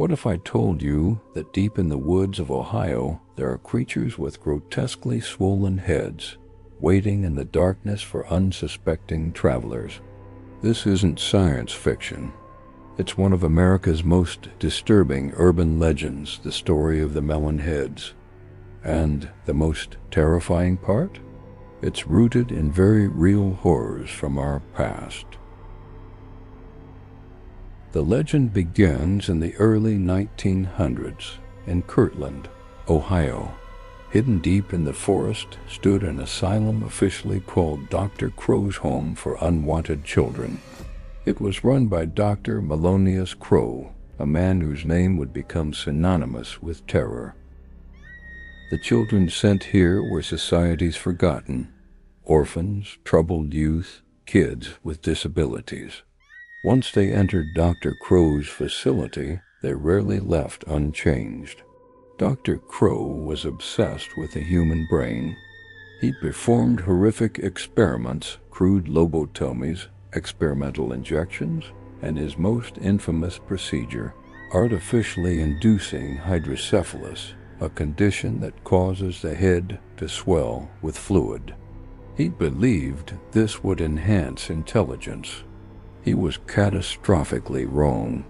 What if I told you that deep in the woods of Ohio, there are creatures with grotesquely swollen heads, waiting in the darkness for unsuspecting travelers? This isn't science fiction. It's one of America's most disturbing urban legends, the story of the Melon Heads. And the most terrifying part? It's rooted in very real horrors from our past. The legend begins in the early 1900s in Kirtland, Ohio. Hidden deep in the forest stood an asylum officially called Dr. Crow's Home for Unwanted Children. It was run by Dr. Melon Crow, a man whose name would become synonymous with terror. The children sent here were society's forgotten: orphans, troubled youth, kids with disabilities. Once they entered Dr. Crow's facility, they rarely left unchanged. Dr. Crow was obsessed with the human brain. He performed horrific experiments, crude lobotomies, experimental injections, and his most infamous procedure, artificially inducing hydrocephalus, a condition that causes the head to swell with fluid. He believed this would enhance intelligence. He was catastrophically wrong.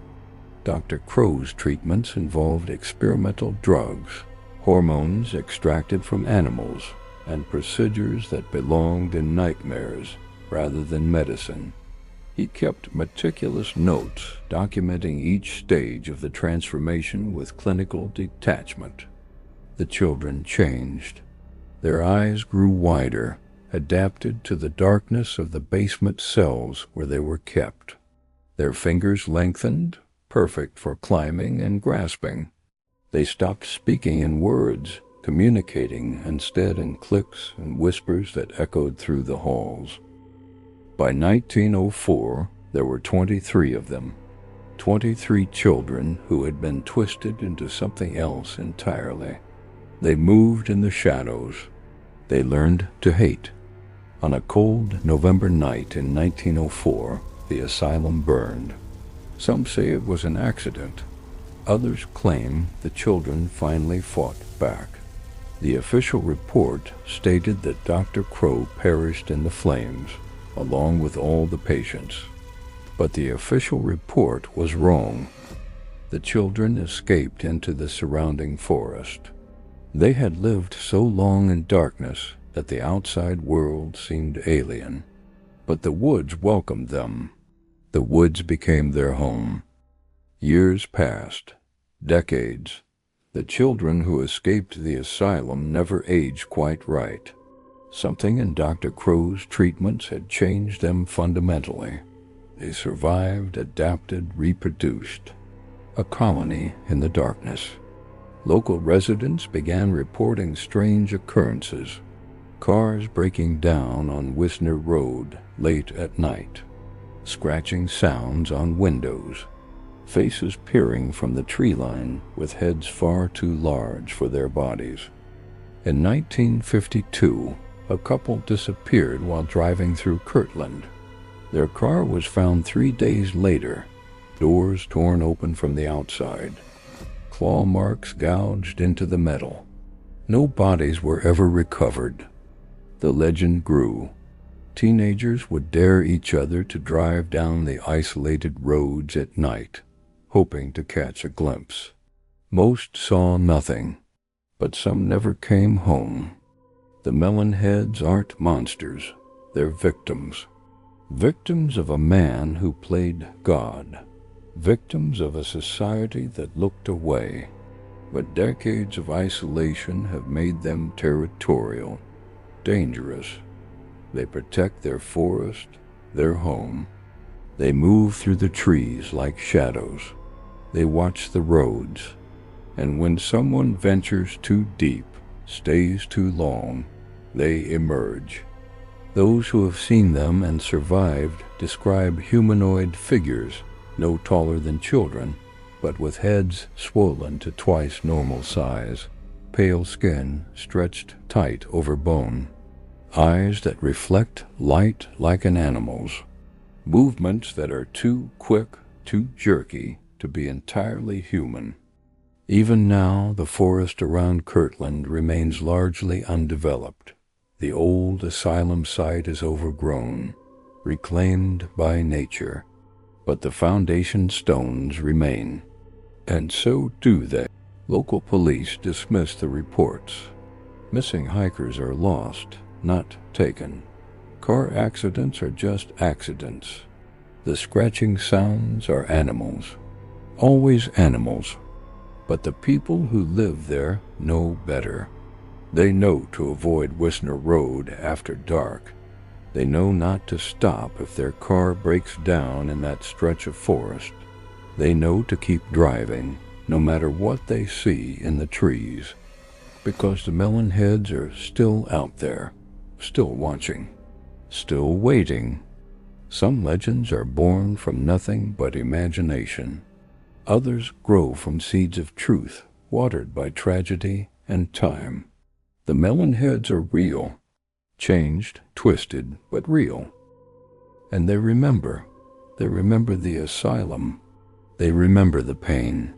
Dr. Crow's treatments involved experimental drugs, hormones extracted from animals, and procedures that belonged in nightmares rather than medicine. He kept meticulous notes documenting each stage of the transformation with clinical detachment. The children changed. Their eyes grew wider, adapted to the darkness of the basement cells where they were kept. Their fingers lengthened, perfect for climbing and grasping. They stopped speaking in words, communicating instead in clicks and whispers that echoed through the halls. By 1904, there were 23 of them, 23 children who had been twisted into something else entirely. They moved in the shadows. They learned to hate. On a cold November night in 1904, the asylum burned. Some say it was an accident. Others claim the children finally fought back. The official report stated that Dr. Crow perished in the flames, along with all the patients. But the official report was wrong. The children escaped into the surrounding forest. They had lived so long in darkness that the outside world seemed alien. But the woods welcomed them. The woods became their home. Years passed, decades. The children who escaped the asylum never aged quite right. Something in Dr. Crow's treatments had changed them fundamentally. They survived, adapted, reproduced. A colony in the darkness. Local residents began reporting strange occurrences. Cars breaking down on Wisner Road late at night. Scratching sounds on windows. Faces peering from the tree line with heads far too large for their bodies. In 1952, a couple disappeared while driving through Kirtland. Their car was found 3 days later, doors torn open from the outside, claw marks gouged into the metal. No bodies were ever recovered. The legend grew. Teenagers would dare each other to drive down the isolated roads at night, hoping to catch a glimpse. Most saw nothing, but some never came home. The Melon Heads aren't monsters, they're victims. Victims of a man who played God. Victims of a society that looked away. But decades of isolation have made them territorial, dangerous. They protect their forest, their home. They move through the trees like shadows. They watch the roads. And when someone ventures too deep, stays too long, they emerge. Those who have seen them and survived describe humanoid figures, no taller than children, but with heads swollen to twice normal size, pale skin stretched tight over bone, eyes that reflect light like an animal's, movements that are too quick, too jerky, to be entirely human. Even now, the forest around Kirtland remains largely undeveloped. The old asylum site is overgrown, reclaimed by nature, but the foundation stones remain. And so do they. Local police dismiss the reports. Missing hikers are lost, not taken. Car accidents are just accidents. The scratching sounds are animals. Always animals. But the people who live there know better. They know to avoid Wisner Road after dark. They know not to stop if their car breaks down in that stretch of forest. They know to keep driving, no matter what they see in the trees, because the Melon Heads are still out there, still watching, still waiting. Some legends are born from nothing but imagination. Others grow from seeds of truth, watered by tragedy and time. The Melon Heads are real, changed, twisted, but real. And they remember the asylum. They remember the pain.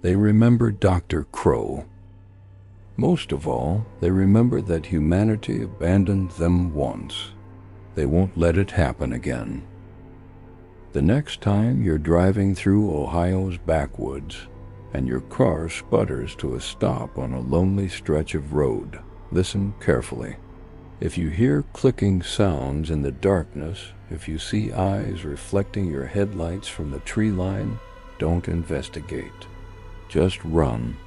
They remember Dr. Crow. Most of all, they remember that humanity abandoned them once. They won't let it happen again. The next time you're driving through Ohio's backwoods and your car sputters to a stop on a lonely stretch of road, listen carefully. If you hear clicking sounds in the darkness, if you see eyes reflecting your headlights from the tree line, don't investigate. Just run.